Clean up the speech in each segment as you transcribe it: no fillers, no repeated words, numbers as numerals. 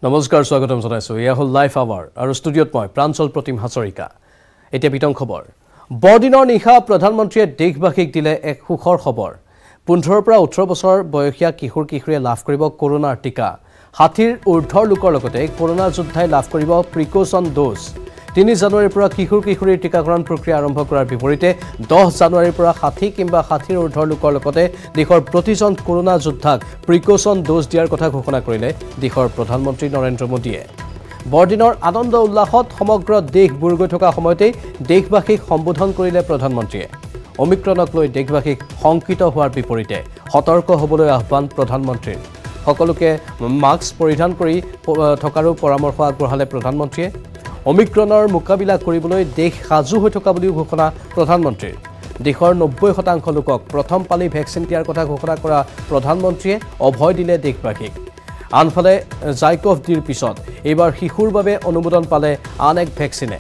নমস্কাৰ স্বাগতম জনাইছো ইয়া হল লাইভ আৱাৰ আৰু ষ্টুডিঅত মই প্ৰাঞ্চল প্ৰতিম হাছৰিকা এতিয়া বিতং খবৰ বৰদিনৰ নিশা প্ৰধানমন্ত্ৰীয়ে দেশবাসীক দিলে এক সুখৰ খবৰ 15 পৰা 18 বছৰ বয়সীয়া কিশোৰ কিশোৰীয়ে লাভ কৰিব কৰোনাৰ টিকা 60ৰ ঊৰ্ধৰ লোকৰ লগতে কৰোনা যোদ্ধাই লাভ কৰিব প্ৰিকশ্যন ড'জ 3 জানুৱাৰীৰ পৰা কিশোৰ কিশোৰীৰ টিকাকৰণ প্ৰক্ৰিয়া আৰম্ভ কৰাৰ বিপৰীতে 10 জানুৱাৰীৰ পৰা 60 কিংবা 60ৰ ঊৰ্ধৰ লোকৰ লগতে দেশৰ প্ৰতিজন কৰোনা যোদ্ধাক প্ৰিকশ্যন ড'জ দিয়াৰ কথা ঘোষণা কৰিলে দেশৰ প্ৰধানমন্ত্ৰী নৰেন্দ্ৰ মোদীয়ে বৰদিনৰ আনন্দ উল্লাসত সমগ্ৰ দেশ বুৰ গৈ থকা সময়তে দেশবাসীক সম্বোধন কৰিলে প্ৰধানমন্ত্ৰীয়ে অমিক্ৰণক লৈ দেশবাসীক শংকিত হোৱাৰ বিপৰীতে সতৰ্ক হ'বলৈ আহ্বান প্ৰধানমন্ত্ৰীৰ সকলোকে মাস্ক পৰিধান কৰি থকাৰো পৰামৰ্শ আগবঢ়ালে প্ৰধানমন্ত্ৰীয়ে অমিক্ৰণৰ মোকাবিলা কৰিবলৈ দেশ সাজু হৈ থকা বুলি ঘোষণা প্ৰধানমন্ত্ৰীৰ দেশৰ 90% লোকক প্ৰথম পালি ভেকচিন দিয়াৰ কথা ঘোষণা কৰা প্ৰধানমন্ত্ৰীয়ে অভয় দিলে দেশবাসীক আনফালে জাইকভ ডিৰ পিছত এইবাৰ শিশুৰ বাবে অনুমোদন পালে আন এক ভেকচিনে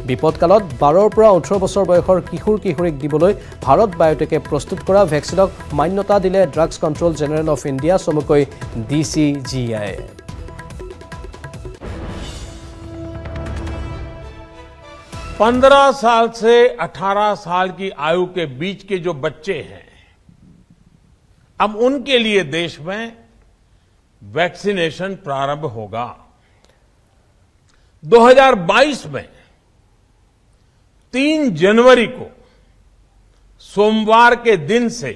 বিপদকালত 12ৰ পৰা 18 বছৰ বয়সৰ কিশোৰ কিশোৰীক দিবলৈ ভাৰত বায়োটেকে প্ৰস্তুত কৰা ভেকচিনক মান্যতা দিলে drugs control general of India চমুকৈ DCGI 15 साल से 18 साल की आयु के बीच के जो बच्चे हैं अब उनके लिए देश में वैक्सीनेशन प्रारंभ होगा 2022 में 3 जनवरी को सोमवार के दिन से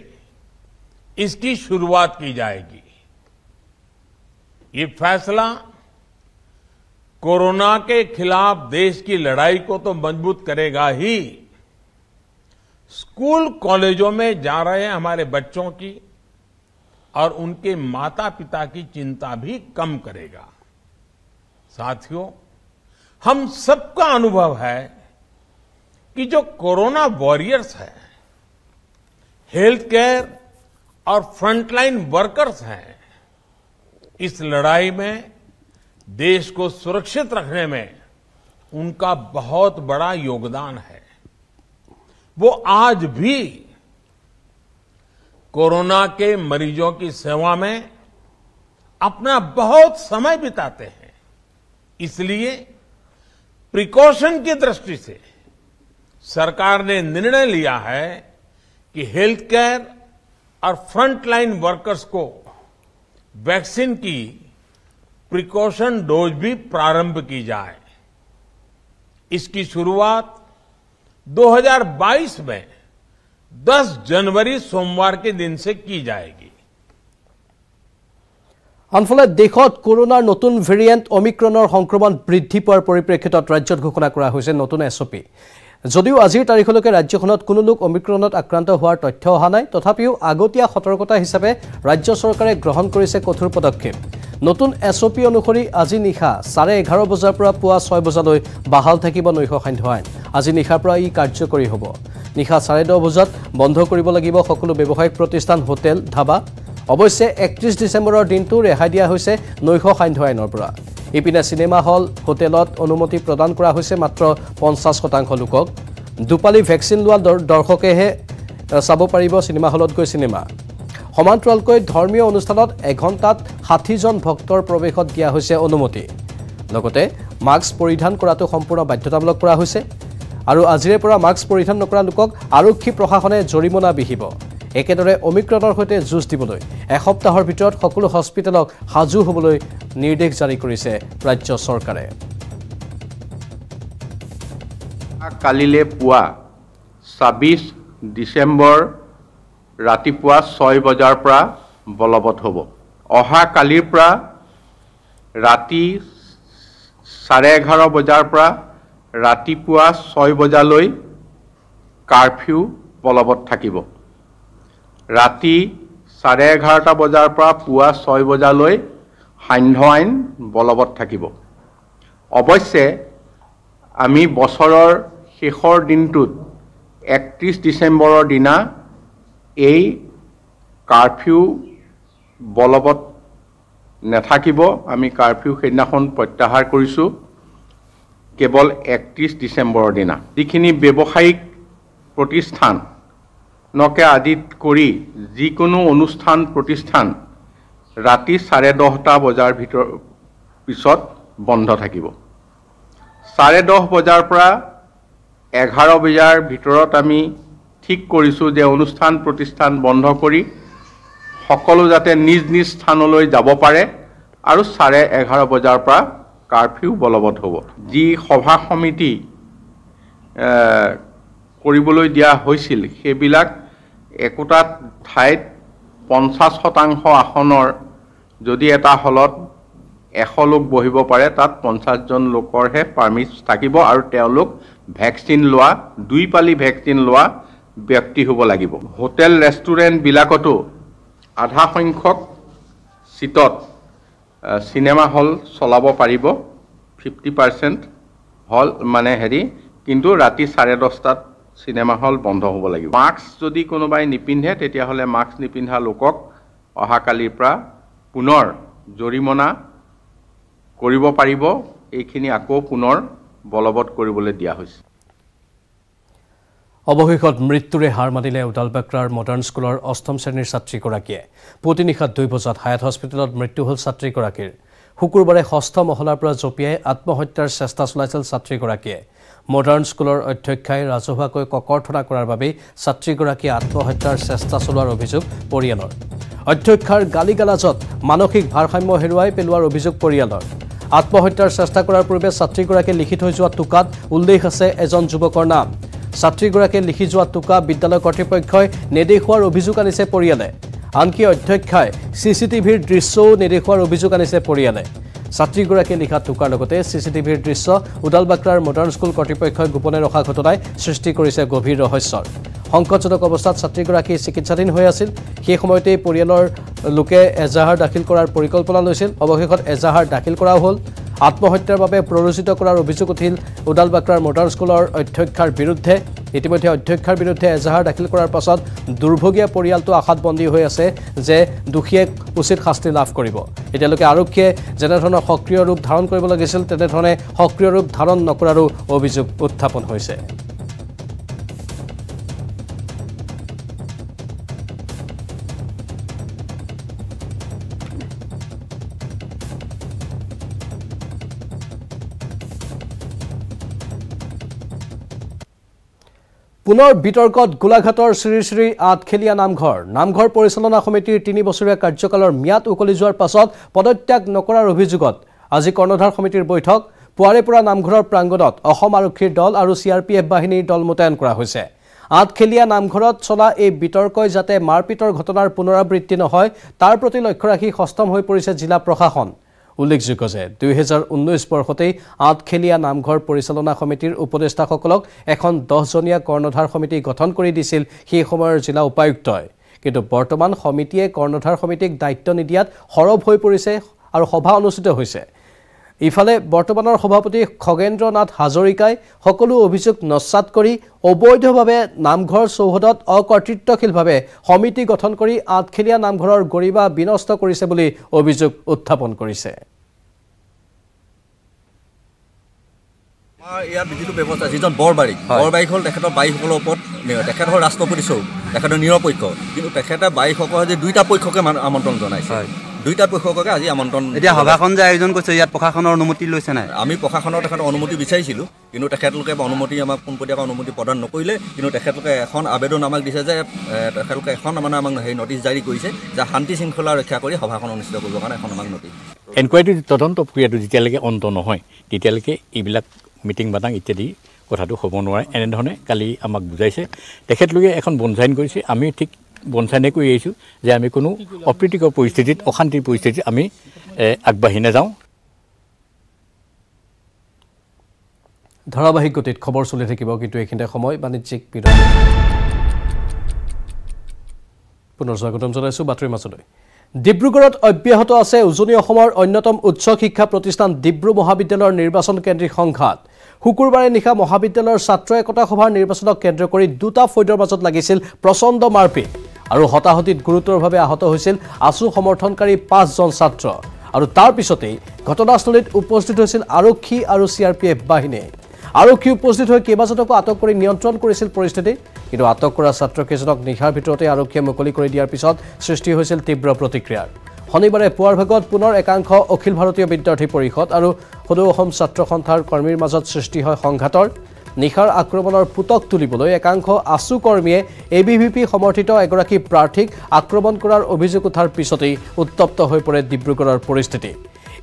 इसकी शुरुआत की जाएगी ये फैसला कोरोना के खिलाफ देश की लड़ाई को तो मजबूत करेगा ही स्कूल कॉलेजों में जा रहे हमारे बच्चों की और उनके माता पिता की चिंता भी कम करेगा साथियों हम सबका अनुभव है कि जो कोरोना वॉरियर्स हैं हेल्थ केयर और फ्रंटलाइन वर्कर्स हैं इस लड़ाई में देश को सुरक्षित रखने में उनका बहुत बड़ा योगदान है वो आज भी कोरोना के मरीजों की सेवा में अपना बहुत समय बिताते हैं इसलिए प्रिकॉशन की दृष्टि से सरकार ने निर्णय लिया है कि हेल्थ केयर और फ्रंटलाइन वर्कर्स को वैक्सीन की प्रिकॉशन डोज भी प्रारंभ की जाए इसकी शुरुआत 2022 में 10 जनवरी सोमवार के दिन से की जाएगी আনফালে দেশত কৰোনাৰ নতুন ভেৰিয়েণ্ট অমিক্ৰণৰ সংক্ৰমণ বৃদ্ধি পোৱাৰ পৰিপ্ৰেক্ষিতত ৰাজ্যত ঘোষণা কৰা হৈছে নতুন এছঅপি যদিও আজিৰ তাৰিখলৈকে ৰাজ্যখনত কোনো লোক অমিক্ৰণত আক্ৰান্ত হোৱাৰ তথ্য অহা নাই তথাপিও আগতীয়া সতৰ্কতা হিচাপে ৰাজ্য চৰকাৰে গ্ৰহণ কৰিছে কঠোৰ পদক্ষেপ নতুন এছঅপি অনুসৰি আজি নিশা 11:30 বজাৰ পৰা পুৱা 6 বজালৈ বাহাল থাকিব নৈশ সান্ধ্য আইন আজি নিশাৰ পৰা ই কাৰ্যকৰী হ'ব নিশা 10:30 বজাত বন্ধ কৰিব লাগিব সকলো ব্যৱসায়িক প্ৰতিষ্ঠান হোটেল ধাবা অৱশ্যে 31 ডিসেম্বৰৰ দিনটো ৰেহাই দিয়া হৈছে নৈশ সান্ধ্য আইনৰ পৰা ইপিনে সিনেমা হল হোটেলত অনুমতি প্ৰদান কৰা হৈছে মাত্ৰ 50% লোকক দুপালি ভেকচিন লোৱা দৰ্শকেহে চাব পাৰিব সিনেমা হলত গৈ সিনেমা সমান্তৰালকৈ ধৰ্মীয় অনুষ্ঠানত 1 ঘণ্টাত 60 জন ভক্তৰ প্ৰৱেশত দিয়া হৈছে অনুমতি লগতে মাস্ক পৰিধান কৰাটো সম্পূৰ্ণ বাধ্যতামূলক কৰা হৈছে আৰু আজিৰে পৰা মাস্ক পৰিধান নকৰা লোকক আৰক্ষী প্ৰশাসনে জৰিমনা বিহিব একেদৰে অমিক্ৰণৰ সৈতে যুঁজ দিবলৈ এসপ্তাহৰ ভিতৰত সকলো হস্পিটেলক সাজু হ'বলৈ নিৰ্দেশ জাৰি কৰিছে ৰাজ্য চৰকাৰে কালিলে পুৱা 26 ডিসেম্বৰ ৰাতিপুৱা 6 বজাৰ পৰা বলবৎ হ'ব অহা কালিৰ পৰা ৰাতি 11:30 বজাৰ পৰা ৰাতিপুৱা 6 বজালৈ কাৰফিউ বলবৎ থাকিব ৰাতি 11:30 বজাৰ পৰা পুৱা 6 বজালৈ সান্ধ্য আইন বলবৎ থাকিব অৱশ্যে আমি বছৰৰ শেষৰ দিনটোত 31 ডিসেম্বৰৰ দিনা এই কাৰফিউ বলবৎ নাথাকিব আমি কাৰফিউ সেইদিনাখন প্ৰত্যাহাৰ কৰিছো কেৱল 31 ডিসেম্বৰৰ দিনা যিখিনি ব্যৱসায়িক প্ৰতিষ্ঠান নকে আদিত কৰি যিকোনো অনুষ্ঠান প্ৰতিষ্ঠান ৰাতি 10:30 বজাৰ ভিতৰত পিছত বন্ধ থাকিব 10:30 বজাৰ পৰা 11 বজাৰ ভিতৰত আমি ঠিক কৰিছো যে অনুষ্ঠান প্ৰতিষ্ঠান বন্ধ কৰি সকলো যাতে নিজ নিজ স্থানলৈ যাব পাৰে আৰু 11:30 বজাৰ পৰা কাৰফিউ বলবৎ হ'ব যি সভা সমিতি কৰিবলৈ দিয়া হৈছিল সেইবিলাক একোটা ঠাইত 50% আসনৰ যদি এটা হলত 100 লোক বহিব পাৰে তাত 50 জন লোকৰহে পাৰমিট থাকিব আৰু তেওঁলোক ভ্যাকচিন লোৱা 2 পালি ভ্যাকচিন লোৱা ব্যক্তি হ'ব লাগিব হোটেল ৰেষ্টুৰেণ্ট বিলাকতো আধা সংখ্যক সিটত সিনেমা হল চলাব পাৰিব 50% হল মানে হেৰি কিন্তু ৰাতি 10:30টাত সিনেমা হল বন্ধ হ'ব লাগিব মাস্ক যদি কোনোবাই নিপিন্ধে তেতিয়া হলে মাস্ক নিপিন্ধা লোকক অহাকালিৰ পৰা পুনৰ জৰিমনা কৰিব পাৰিব এইখিনি আকৌ পুনৰ বলবৎ কৰিবলৈ দিয়া হৈছে অৱশেষত মৃত্যুৰে হাৰ মানিলে উদালবাক্ৰাৰ মডাৰ্ণ স্কুলৰ 8ম শ্ৰেণীৰ ছাত্ৰীগৰাকীয়ে পুৱতি-নিশা 2 বজাত হায়াত হস্পিটেলত মৃত্যু হ'ল ছাত্ৰীগৰাকীৰ শুকুৰবাৰে 6ষ্ঠ মহলাৰ পৰা জঁপিয়াই আত্মহত্যাৰ চেষ্টা চলাইছিল ছাত্ৰীগৰাকীয়ে মডাৰ্ণ স্কুলৰ অধ্যক্ষাই ৰাজহুৱাকৈ ককৰ্থনা কৰাৰ বাবে ছাত্ৰীগৰাকীয়ে আত্মহত্যাৰ চেষ্টা চলোৱাৰ অভিযোগ পৰিয়ালৰ অধ্যক্ষাৰ গালিগালাজত মানসিক ভাৰসাম্য হেৰুৱাই পেলোৱাৰ অভিযোগ পৰিয়ালৰ আত্মহত্যাৰ চেষ্টা কৰাৰ পূৰ্বে ছাত্ৰীগৰাকীয়ে লিখি থৈ যোৱা টোকাত উল্লেখ আছে এজন যুৱকৰ নাম ছাত্ৰীগৰাকীয়ে লিখি যোৱা টোকা বিদ্যালয় কৰ্তৃপক্ষই নেদেখুৱাৰ অভিযোগ আনিছে পৰিয়ালে আনকি অধ্যক্ষাই সিসিটিভিৰ দৃশ্যও নেদেখুৱাৰ অভিযোগ আনিছে পৰিয়ালে ছাত্ৰীগৰাকীয়ে লিখা টোকাৰ লগতে সিসিটিভিৰ দৃশ্য উদালবাক্ৰাৰ মডাৰ্ণ স্কুল কৰ্তৃপক্ষই গোপনে ৰখা ঘটনাই সৃষ্টি কৰিছে গভীৰ ৰহস্যৰ সংকটজনক অৱস্থাত ছাত্ৰীগৰাকী চিকিৎসাধীন হৈ আছিল সেই সময়তে পৰিয়ালৰ লোকে এজাহাৰ দাখিল কৰাৰ পৰিকল্পনা লৈছিল অৱশেষত এজাহাৰ দাখিল কৰা হ'ল আত্মহত্যাৰ বাবে প্ৰৰোচিত কৰাৰ অভিযোগ উঠিল উদালবাক্ৰাৰ মডাৰ্ণ স্কুলৰ অধ্যক্ষাৰ বিৰুদ্ধে ইতিমধ্যে অধ্যক্ষাৰ বিৰুদ্ধে এজাহাৰ দাখিল কৰাৰ পাছত দুৰ্ভগীয়া পৰিয়ালটো আশাত বন্দী হৈ আছে যে দোষীয়ে উচিত শাস্তি লাভ কৰিব এতিয়ালৈকে আৰক্ষীয়ে যেনেধৰণৰ সক্ৰিয় ৰূপ ধাৰণ কৰিব লাগিছিল তেনেধৰণে সক্ৰিয় ৰূপ ধাৰণ নকৰাৰো অভিযোগ উত্থাপন হৈছে পুনৰ বিতৰ্কত গোলাঘাটৰ শ্ৰী শ্ৰী আঠখেলীয়া নামঘৰ পৰিচালনা সমিতিৰ 3 বছৰীয়া কাৰ্যকালৰ ম্যাদ উকলি যোৱাৰ পাছত পদত্যাগ নকৰাৰ অভিযোগত আজি কৰ্ণধাৰ সমিতিৰ বৈঠক পুৱাৰে পৰা নামঘৰৰ প্ৰাংগণত অসম আৰক্ষীৰ দল আৰু CRPF বাহিনীৰ দল মোতায়েন কৰা হৈছে আঠখেলীয়া নামঘৰত চলা এই বিতৰ্কই যাতে মাৰপিটৰ ঘটনাৰ পুনৰাবৃত্তি নহয় তাৰ প্ৰতি লক্ষ্য ৰাখি সষ্টম হৈ পৰিছে জিলা প্ৰশাসন উল্লেখযোগ্য যে 2019 বৰ্ষতেই আঠখেলীয়া নামঘৰ পৰিচালনা সমিতিৰ উপদেষ্টাসকলক এখন 10জনীয়া কৰ্ণধাৰ সমিতি গঠন কৰি দিছিল সেই সময়ৰ জিলা উপায়ুক্তই কিন্তু বৰ্তমান সমিতিয়ে কৰ্ণধাৰ সমিতিক দায়িত্ব নিদিয়াত সৰব হৈ পৰিছে আৰু সভা অনুষ্ঠিত হৈছে ইফালে বৰ্তমানৰ সভাপতি খগেন্দ্ৰ নাথ হাজৰিকাই সকলো অভিযোগ নস্যাৎ কৰি অবৈধভাৱে নামঘৰ চৌহদত অকৰ্তৃত্বশীলভাৱে সমিতি গঠন কৰি আঠখেলীয়া নামঘৰৰ গৰিমা বিনষ্ট কৰিছে বুলি অভিযোগ উত্থাপন কৰিছে ইয়াৰ যিটো ব্যৱস্থা যিজন বৰবাৰীক হ'ল তেখেতৰ বাইসকলৰ ওপৰত তেখেত হ'ল ৰাষ্ট্ৰপতি চৌ তেখেতৰ নিৰপেক্ষ কিন্তু তেখেতে বাইসকলে যে 2টা পক্ষকে আমন্ত্ৰণ জনাইছে 2টা পক্ষকে আজি আমন্ত্ৰণ এতিয়া সভাখন যে আয়োজন কৰিছে ইয়াত প্ৰশাসনৰ অনুমতি লৈছে নাই আমি প্ৰশাসনৰ তেখেতৰ অনুমতি বিচাৰিছিলোঁ কিন্তু তেখেতলোকে অনুমতি আমাক পোনপটীয়াকৈ অনুমতি প্ৰদান নকৰিলে কিন্তু তেখেতলোকে এখন আবেদন আমাক দিছে যে তেখেতলোকে এখন মানে আমাক সেই নটিচ জাৰি কৰিছে যে শান্তি শৃংখলা ৰক্ষা কৰি সভাখন অনুষ্ঠিত কৰিবৰ কাৰণে এখন আমাক নটিচ এনকুৱাৰীটো তদন্ত প্ৰক্ৰিয়াটো যেতিয়ালৈকে অন্ত নহয় তেতিয়ালৈকে এইবিলাক মিটিং বাটাং ইত্যাদি কথাটো হ'ব নোৱাৰে এনেধৰণে কালি আমাক বুজাইছে তেখেতলোকে এখন বনচাইন কৰিছে আমি ঠিক বনচাইনে কৰি আহিছোঁ যে আমি কোনো অপ্ৰীতিকৰ পৰিস্থিতিত অশান্তিৰ পৰিস্থিতিত আমি আগবাঢ়ি নাযাওঁ ধাৰাবাহিক গতিত খবৰ চলি থাকিব কিন্তু এইখিনিতে সময় বাণিজ্যিক বিৰতি পুনৰ স্বাগতম জনাইছোঁ বাতৰিৰ মাজলৈ ডিব্ৰুগড়ত অব্যাহত আছে উজনি অসমৰ অন্যতম উচ্চ শিক্ষা প্ৰতিষ্ঠান ডিব্ৰু মহাবিদ্যালয়ৰ নিৰ্বাচন কেন্দ্ৰিক সংঘাত শুকুৰবাৰে নিশা মহাবিদ্যালয়ৰ ছাত্ৰ একতা সভাৰ নিৰ্বাচনক কেন্দ্ৰ কৰি দুটা ফৈদৰ মাজত লাগিছিল প্ৰচণ্ড মাৰপিট আৰু হতাহতিত গুৰুতৰভাৱে আহত হৈছিল আছু সমৰ্থনকাৰী 5জন ছাত্ৰ আৰু তাৰ পিছতেই ঘটনাস্থলীত উপস্থিত হৈছিল আৰক্ষী আৰু CRPF বাহিনী আৰক্ষী উপস্থিত হৈ কেইবাজনকো আটক কৰি নিয়ন্ত্ৰণ কৰিছিল পৰিস্থিতি কিন্তু আটক কৰা ছাত্ৰকেইজনক নিশাৰ ভিতৰতে আৰক্ষীয়ে মুকলি কৰি দিয়াৰ পিছত সৃষ্টি হৈছিল তীব্ৰ প্ৰতিক্ৰিয়াৰ শনিবাৰে পুৱাৰ ভাগত পুনৰ একাংশ অখিল ভাৰতীয় বিদ্যাৰ্থী পৰিষদ আৰু সদৌ অসম ছাত্ৰ সন্থাৰ কৰ্মীৰ মাজত সৃষ্টি হয় সংঘাতৰ নিখাৰ আক্ৰমণৰ পুতক তুলিবলৈ একাংশ আসু কৰ্মীয়ে এবিভিপি সমৰ্থিত এগৰাকী প্ৰাৰ্থীক আক্ৰমণ কৰাৰ অভিযোগ উঠাৰ পিছতেই উত্তপ্ত হৈ পৰে ডিব্ৰুগড়ৰ পৰিস্থিতি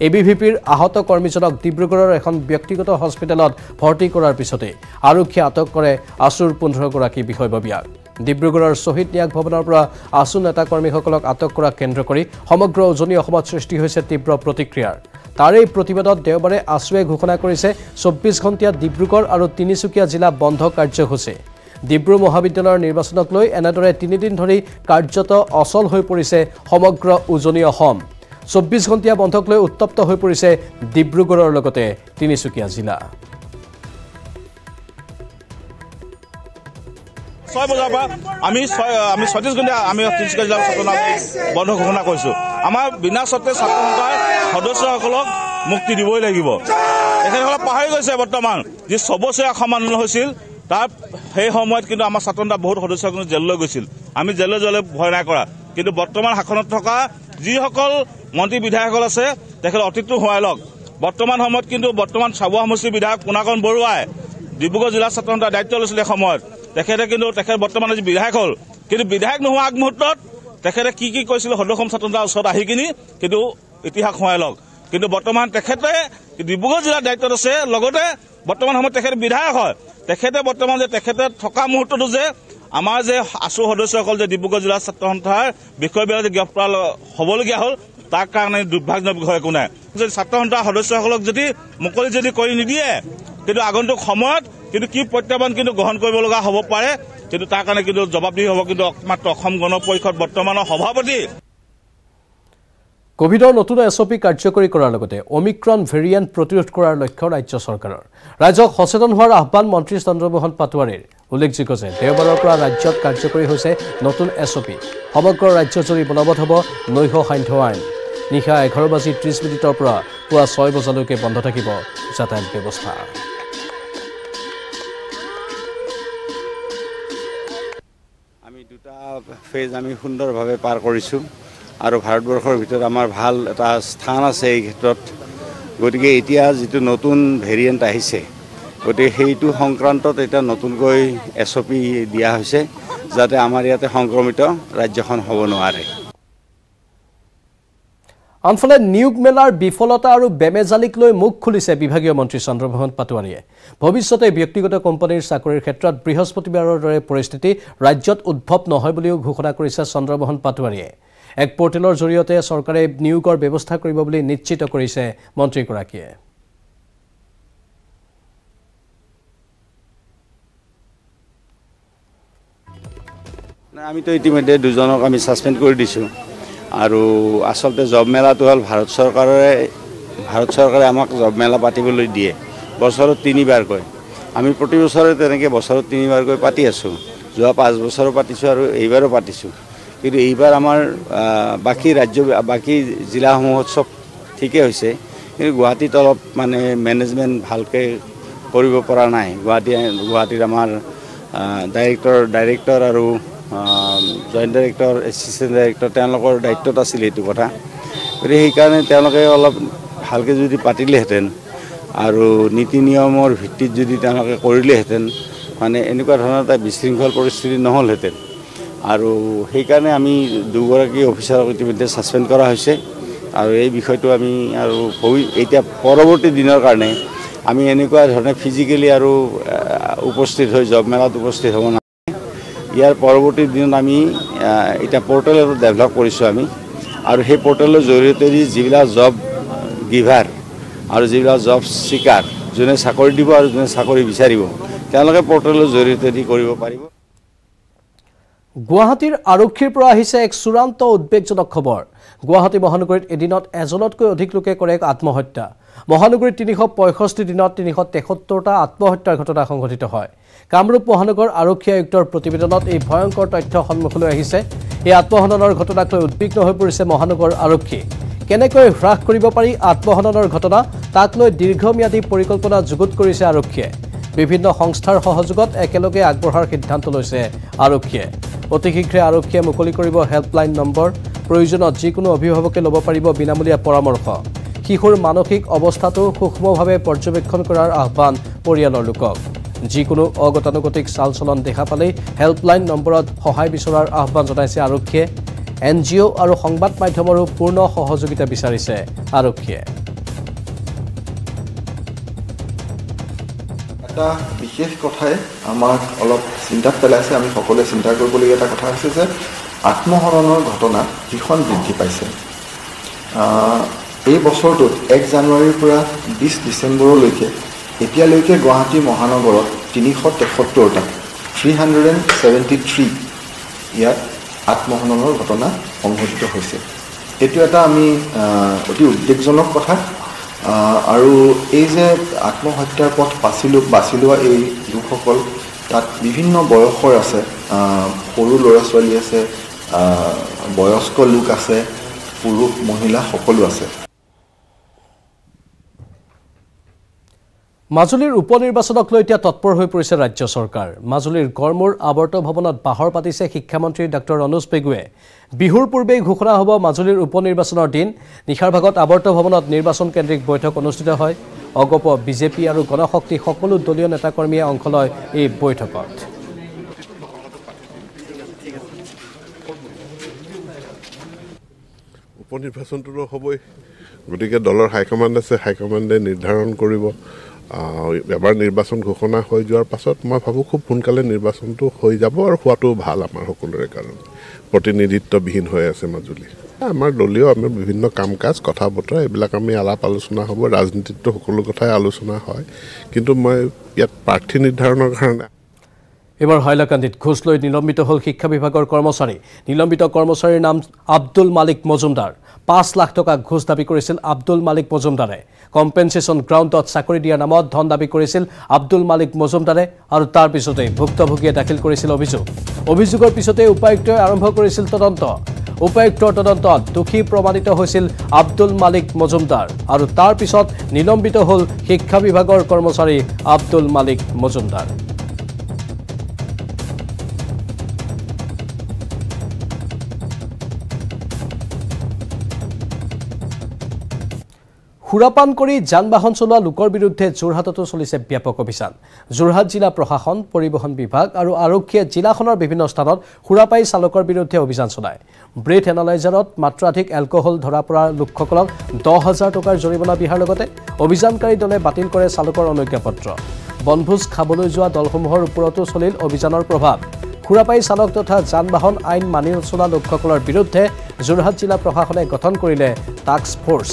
এবিভিপিৰ আহত কৰ্মীজনক ডিব্ৰুগড়ৰ এখন ব্যক্তিগত হস্পিটেলত ভৰ্তি কৰাৰ পিছতে আৰক্ষীয়ে আটক কৰে আসুৰ 15 গৰাকী বিষয়ববীয়াক ডিব্ৰুগড়ৰ শহীদ ন্যাস ভৱনৰ পৰা আসু নেতা কৰ্মীসকলক আটক কৰা কেন্দ্ৰ কৰি সমগ্ৰ উজনি অসমত সৃষ্টি হৈছে তীব্ৰ প্ৰতিক্ৰিয়াৰ তাৰে প্ৰতিবেদনত দেওবাৰে আসুৱে ঘোষণা কৰিছে 24 ঘণ্টীয়া ডিব্ৰুগড় আৰু তিনিচুকীয়া জিলা বন্ধ কাৰ্যসূচী ডিব্ৰু মহাবিদ্যালয়ৰ নিৰ্বাচনক লৈ এনেদৰে 3 দিন ধৰি কাৰ্যত অচল হৈ পৰিছে সমগ্ৰ উজনি অসম 24 ঘণ্টীয়া বন্ধক লৈ উত্তপ্ত হৈ পৰিছে ডিব্ৰুগড়ৰ লগতে তিনিচুকীয়া জিলা 6 বজাৰ পৰা আমি 36 ঘণ্টা আমি তিনিচুকীয়া জিলাৰ ছাত্ৰ বন্ধ ঘোষণা কৰিছো আমাৰ বিনা চৰ্তে ছাত্ৰ সন্থাৰ সদস্যসকলক মুক্তি দিবই লাগিব এখেতসকলে পাহৰি গৈছে বৰ্তমান যি সবচীয়া অসম আন্দোলন হৈছিল তাৰ সেই সময়ত কিন্তু আমাৰ ছাত্ৰ সন্থাৰ বহুত সদস্য কিন্তু জেললৈ গৈছিল আমি জেললৈ যোৱালৈ ভয় নাই কৰা কিন্তু বৰ্তমান শাসনত থকা যিসকল মন্ত্ৰী বিধায়কসকল আছে তেখেত অতীতটো হোৱাই লওক বৰ্তমান সময়ত কিন্তু বৰ্তমান চাবুৱা সমষ্টিৰ বিধায়ক পুনাকৰণ বৰুৱাই ডিব্ৰুগড় জিলা ছাত্ৰ সন্থাৰ দায়িত্ব লৈছিল সময়ত তেখেতে কিন্তু বৰ্তমান আজি বিধায়ক হ'ল কিন্তু বিধায়ক নোহোৱা আগমুহূৰ্তত তেখেতে কি কৈছিল সদৌ অসম ছাত্ৰ সন্থাৰ ওচৰত আহি কিনি কিন্তু ইতিহাস হোৱাই লওক কিন্তু বৰ্তমান তেখেতে ডিব্ৰুগড় জিলাৰ দায়িত্বত আছে লগতে বৰ্তমান সময়ত তেখেতে বিধায়ক হয় তেখেতে বৰ্তমান যে তেখেতে থকা মুহূৰ্তটো যে আমাৰ যে আসু সদস্যসকল যে ডিব্ৰুগড় জিলা ছাত্ৰ সন্থাৰ বিষয়বিলাক যে গ্ৰেপ্তাৰ হ'বলগীয়া হ'ল তাৰ কাৰণে দুৰ্ভাগ্যজনক বিষয় একো নাই যদি ছাত্ৰ সন্থাৰ সদস্যসকলক যদি মুকলি যদি কৰি নিদিয়ে কিন্তু আগন্তুক সময়ত কিন্তু কি প্ৰত্যাহ্বান কিন্তু গ্ৰহণ কৰিব লগা হ'ব পাৰে কিন্তু তাৰ কাৰণে কিন্তু জবাবদিহি হ'ব কিন্তু মাত্ৰ অসম গণ পৰিষদ বৰ্তমানৰ সভাপতি কোভিডৰ নতুন এছঅপি কাৰ্যকৰী কৰাৰ লগতে অমিক্ৰন ভেৰিয়েণ্ট প্ৰতিৰোধ কৰাৰ লক্ষ্য ৰাজ্য চৰকাৰৰ ৰাজ্যক সচেতন হোৱাৰ আহ্বান মন্ত্ৰী চন্দ্ৰমোহন পাটোৱাৰীৰ উল্লেখযোগ্য যে দেওবাৰৰ পৰা ৰাজ্যত কাৰ্যকৰী হৈছে নতুন এছঅপি সমগ্ৰ ৰাজ্যজুৰি বলবৎ হ'ব নৈশ সান্ধ্য আইন নিশা 11:30 পৰা পুৱা 6 বজালৈকে বন্ধ থাকিব যাতায়াত ব্যৱস্থা আমি দুটা ফেজ আমি সুন্দৰভাৱে পাৰ কৰিছোঁ আৰু ভাৰতবৰ্ষৰ ভিতৰত আমাৰ ভাল এটা স্থান আছে এই ক্ষেত্ৰত গতিকে এতিয়া যিটো নতুন ভেৰিয়েণ্ট আহিছে গতিকে সেইটো সংক্ৰান্তত এটা নতুনকৈ এছঅপি দিয়া হৈছে যাতে আমাৰ ইয়াতে সংক্ৰমিত ৰাজ্যখন হ'ব নোৱাৰে আনফালে নিয়োগ মেলাৰ বিফলতা আৰু বেমেজালিক লৈ মুখ খুলিছে বিভাগীয় মন্ত্ৰী চন্দ্ৰমোহন পাটোৱাৰীয়ে ভৱিষ্যতে ব্যক্তিগত কোম্পানীৰ চাকৰিৰ ক্ষেত্ৰত বৃহস্পতিবাৰৰ দৰে পৰিস্থিতি ৰাজ্যত উদ্ভৱ নহয় বুলিও ঘোষণা কৰিছে চন্দ্ৰমোহন পাটোৱাৰীয়ে এক পোৰ্টেলৰ জৰিয়তে চৰকাৰে নিয়োগৰ ব্যৱস্থা কৰিব বুলি নিশ্চিত কৰিছে মন্ত্ৰীগৰাকীয়ে আমিতো ইতিমধ্যে দুজনক আমি সাসপেন্ড কৰি দিছোঁ আৰু আসলতে জব মেলাটো হ'ল ভাৰত চৰকাৰে আমাক জব মেলা পাতিবলৈ দিয়ে বছৰত 3বাৰকৈ আমি প্ৰতি বছৰে তেনেকৈ বছৰত 3বাৰকৈ পাতি আছোঁ যোৱা 5 বছৰো পাতিছোঁ আৰু এইবাৰো পাতিছোঁ কিন্তু এইবাৰ আমাৰ বাকী জিলাসমূহত সব ঠিকে হৈছে কিন্তু গুৱাহাটীত অলপ মানে মেনেজমেণ্ট ভালকৈ কৰিব পৰা নাই গুৱাহাটীৰ আমাৰ ডাইৰেক্টৰ আৰু জইণ্ট ডাইৰেক্টৰ এছিষ্টেণ্ট ডাইৰেক্টৰ তেওঁলোকৰ দায়িত্বত আছিল এইটো কথা গতিকে সেইকাৰণে তেওঁলোকে অলপ ভালকৈ যদি পাতিলেহেঁতেন আৰু নীতি নিয়মৰ ভিত্তিত যদি তেওঁলোকে কৰিলেহেঁতেন মানে এনেকুৱা ধৰণৰ এটা বিশৃংখল পৰিস্থিতি নহ'লহেঁতেন আৰু সেইকাৰণে আমি দুগৰাকী অফিচাৰক ইতিমধ্যে ছাছপেণ্ড কৰা হৈছে আৰু এই বিষয়টো আমি আৰু এতিয়া পৰৱৰ্তী দিনৰ কাৰণে আমি এনেকুৱা ধৰণে ফিজিকেলি আৰু উপস্থিত হৈ জব মেলাত উপস্থিত হ'ব না ইয়াৰ পৰৱৰ্তী দিনত আমি এটা পৰ্টেল এটা ডেভেলপ কৰিছোঁ আমি আৰু সেই পৰ্টেলৰ জৰিয়তে যিবিলাক জব গিভাৰ আৰু যিবিলাক জব চিকাৰ যোনে চাকৰি দিব আৰু যোনে চাকৰি বিচাৰিব তেওঁলোকে পৰ্টেলৰ জৰিয়তে কৰিব পাৰিব গুৱাহাটীৰ আৰক্ষীৰ পৰা আহিছে এক চূড়ান্ত উদ্বেগজনক খবৰ গুৱাহাটী মহানগৰীত এদিনত এজনতকৈ অধিক লোকে কৰে আত্মহত্যা মহানগৰীত 365 দিনত 373টা আত্মহত্যাৰ ঘটনা সংঘটিত হয় কামৰূপ মহানগৰ আৰক্ষী আয়ুক্তৰ প্ৰতিবেদনত এই ভয়ংকৰ তথ্য সন্মুখলৈ আহিছে এই আত্মহননৰ ঘটনাক লৈ উদ্বিগ্ন হৈ পৰিছে মহানগৰ আৰক্ষী কেনেকৈ হ্ৰাস কৰিব পাৰি আত্মহননৰ ঘটনা তাক লৈ দীৰ্ঘম্যাদী পৰিকল্পনা যুগুত কৰিছে আৰক্ষীয়ে বিভিন্ন সংস্থাৰ সহযোগত একেলগে আগবঢ়াৰ সিদ্ধান্ত লৈছে আৰক্ষীয়ে অতি শীঘ্ৰে আৰক্ষীয়ে মুকলি কৰিব হেল্পলাইন নম্বৰ প্ৰয়োজনত যিকোনো অভিভাৱকে ল'ব পাৰিব বিনামূলীয়া পৰামৰ্শ শিশুৰ মানসিক অৱস্থাটো সূক্ষ্মভাৱে পৰ্যবেক্ষণ কৰাৰ আহ্বান পৰিয়ালৰ লোকক যিকোনো অগতানুগতিক চালচলন দেখা পালে হেল্পলাইন নম্বৰত সহায় বিচৰাৰ আহ্বান জনাইছে আৰক্ষীয়ে NGO আৰু সংবাদ মাধ্যমৰো পূৰ্ণ সহযোগিতা বিচাৰিছে আৰক্ষীয়ে এটা বিশেষ কথাই আমাক অলপ চিন্তাত পেলাইছে আমি সকলোৱে চিন্তা কৰিবলগীয়া এটা কথা হৈছে যে আত্মহৰণৰ ঘটনা ভীষণ বৃদ্ধি পাইছে এই বছৰটোত 1 জানুৱাৰীৰ পৰা 20 ডিচেম্বৰলৈকে এতিয়ালৈকে গুৱাহাটী মহানগৰত 373টা 373 ইয়াত আত্মহননৰ ঘটনা সংঘটিত হৈছে এটো এটা আমি অতি উদ্বেগজনক কথা আৰু এই যে আত্মহত্যাৰ পথ বাছি লোৱা এই লোকসকল তাত বিভিন্ন বয়সৰ আছে সৰু ল'ৰা ছোৱালী আছে বয়স্ক লোক আছে পুৰুষ মহিলা সকলো আছে মাজুলীৰ উপনিৰ্বাচনক লৈ এতিয়া তৎপৰ হৈ পৰিছে ৰাজ্য চৰকাৰ মাজুলীৰ গড়মূৰ আৱৰ্ত ভৱনত বাহৰ পাতিছে শিক্ষামন্ত্ৰী ডক্টৰ অনুজ পেগুৱে বিহুৰ পূৰ্বে ঘোষণা হ'ব মাজুলীৰ উপনিৰ্বাচনৰ দিন নিশাৰ ভাগত আৱৰ্ত ভৱনত নিৰ্বাচন কেন্দ্ৰিক বৈঠক অনুষ্ঠিত হয় অগপ বিজেপি আৰু গণশক্তি সকলো দলীয় নেতাকৰ্মীয়ে অংশ লয় এই বৈঠকত উপনিৰ্বাচনটো হ'বই গতিকে দলৰ হাইকমাণ্ড আছে হাইকমাণ্ডে নিৰ্ধাৰণ কৰিব এবাৰ নিৰ্বাচন ঘোষণা হৈ যোৱাৰ পাছত মই ভাবোঁ খুব সোনকালে নিৰ্বাচনটো হৈ যাব আৰু হোৱাটো ভাল আমাৰ সকলোৰে কাৰণে প্ৰতিনিধিত্ববিহীন হৈ আছে মাজুলী আমাৰ দলীয় আমাৰ বিভিন্ন কাম কাজ কথা বতৰা এইবিলাক আমি আলাপ আলোচনা হ'ব ৰাজনীতিতো সকলো কথাই আলোচনা হয় কিন্তু মই ইয়াত প্ৰাৰ্থী নিৰ্ধাৰণৰ কাৰণে এবাৰ হাইলাকান্দিত ঘোষ লৈ নিলম্বিত হ'ল শিক্ষা বিভাগৰ কৰ্মচাৰী নিলম্বিত কৰ্মচাৰীৰ নাম আব্দুল মালিক মজুমদাৰ 5 লাখ টকা ঘোষ দাবী কৰিছিল আব্দুল মালিক মজুমদাৰে কম্পেনসেশন গ্ৰাউণ্ডত চাকৰি দিয়াৰ নামত ধন দাবী কৰিছিল আব্দুল মালিক মজুমদাৰে আৰু তাৰ পিছতে ভুক্তভোগীয়ে দাখিল কৰিছিল অভিযোগৰ পিছতে উপায়ুক্তই আৰম্ভ কৰিছিল তদন্ত উপায়ুক্তৰ তদন্তত দোষী প্ৰমাণিত হৈছিল আব্দুল মালিক মজুমদাৰ আৰু তাৰ পিছত নিলম্বিত হ'ল শিক্ষা বিভাগৰ কৰ্মচাৰী আব্দুল মালিক মজুমদাৰ সুৰাপান কৰি যান-বাহন চলোৱা লোকৰ বিৰুদ্ধে যোৰহাটতো চলিছে ব্যাপক অভিযান যোৰহাট জিলা প্ৰশাসন পৰিবহণ বিভাগ আৰু আৰক্ষীয়ে জিলাখনৰ বিভিন্ন স্থানত সুৰাপাই চালকৰ বিৰুদ্ধে অভিযান চলায় ব্ৰেথ এনালাইজাৰত মাত্ৰাধিক এলকহল ধৰা পৰা লোকসকলক 10,000 টকাৰ জৰিমনা বিহাৰ লগতে অভিযানকাৰী দলে বাতিল কৰে চালকৰ অনুজ্ঞাপত্ৰ বনভোজ খাবলৈ যোৱা দলসমূহৰ ওপৰতো চলিল অভিযানৰ প্ৰভাৱ সুৰাপাই চালক তথা যান-বাহন আইন মানি নচলা লোকসকলৰ বিৰুদ্ধে যোৰহাট জিলা প্ৰশাসনে গঠন কৰিলে টাস্ক ফোৰ্স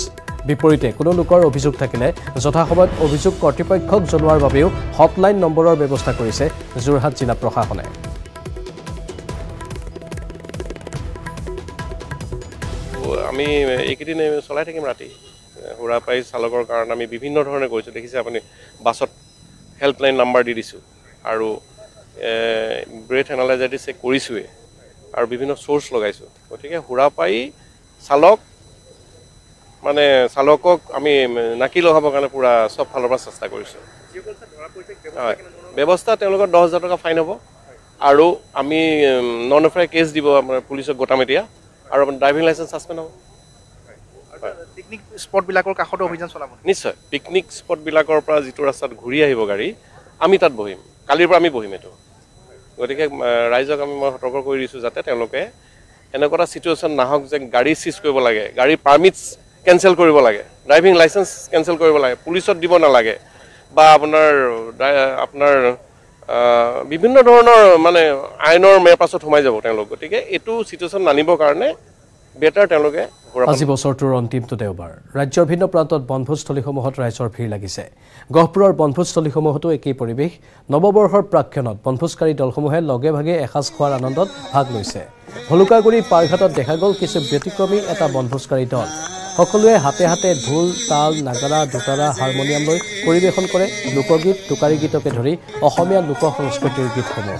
বিপৰীতে কোনো লোকৰ অভিযোগ থাকিলে যথাসময়ত অভিযোগ কৰ্তৃপক্ষক জনোৱাৰ বাবেও হটলাইন নম্বৰৰ ব্যৱস্থা কৰিছে যোৰহাট জিলা প্ৰশাসনে আমি এইকেইদিন চলাই থাকিম ৰাতি সুৰাপাই চালকৰ কাৰণে আমি বিভিন্ন ধৰণে কৰিছোঁ দেখিছে আপুনি বাছত হেল্পলাইন নাম্বাৰ দি দিছোঁ আৰু ব্ৰেথ এনালাইজাৰ দি চেক কৰিছোঁৱে আৰু বিভিন্ন চ'ৰ্চ লগাইছোঁ গতিকে সুৰাপাই চালক মানে চালকক আমি নাকি লগাবৰ কাৰণে পুৰা সব ফালৰ পৰা চেষ্টা কৰিছোঁ হয় ব্যৱস্থা তেওঁলোকৰ 10,000 টকা ফাইন হ'ব আৰু আমি নন এফআইআৰ কেছ দিব আমাৰ পুলিচক গোটাম এতিয়া আৰু ড্ৰাইভিং লাইচেন্স ছাছপেণ্ড হ'ব পিকনিক স্পটবিলাকৰ কাষত অভিযান চলাব নিশ্চয় পিকনিক স্পটবিলাকৰ পৰা যিটো ৰাস্তাত ঘূৰি আহিব গাড়ী আমি তাত বহিম কালিৰ পৰা আমি বহিম এইটো গতিকে ৰাইজক আমি মই সতৰ্ক কৰি দিছোঁ যাতে তেওঁলোকে এনেকুৱা এটা চিটুৱেশ্যন নাহক যে গাড়ী চিজ কৰিব লাগে গাড়ী পাৰ্মিটছ কেনসেল কৰিব লাগে ড্ৰাইভিং লাইসেন্স কেনসেল কৰিব লাগে পুলিচত দিব নালাগে বা আপোনাৰ বিভিন্ন ধৰণৰ মানে আইনৰ মেৰ পাছত সোমাই যাব তেওঁলোক গতিকে এটো সিচুৱেশ্যন নানিবৰ কাৰণে বেটাৰ তেওঁলোকে আজি বছৰটোৰ অন্তিমটো দেওবাৰ ৰাজ্যৰ ভিন্ন প্ৰান্তত বনভোজস্থলীসমূহত ৰাইজৰ ভিৰ লাগিছে গহপুৰৰ বনভোজস্থলীসমূহতো একেই পৰিৱেশ নৱবৰ্ষৰ প্ৰাক্ষণত বনভোজকাৰী দলসমূহে লগে ভাগে এসাঁজ খোৱাৰ আনন্দত ভাগ লৈছে ভলুকাগুৰি পাৰঘাটত দেখা গ'ল কিছু ব্যতিক্ৰমী এটা বনভোজকাৰী দল সকলোৱে হাতে হাতে ঢোল তাল নাগাৰা দুটাৰা হাৰমনিয়াম লৈ পৰিৱেশন কৰে লোকগীত টুকাৰী গীতকে ধৰি অসমীয়া লোক সংস্কৃতিৰ গীতসমূহ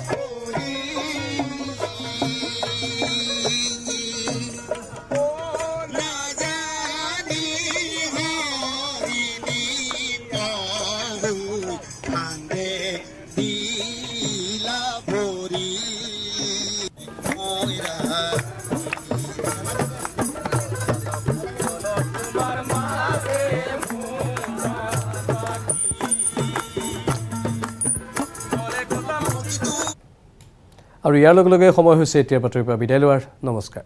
আৰু ইয়াৰ লগে লগে সময় হৈছে এতিয়াৰ বাতৰিৰ পৰা বিদায় লোৱাৰ। নমস্কাৰ।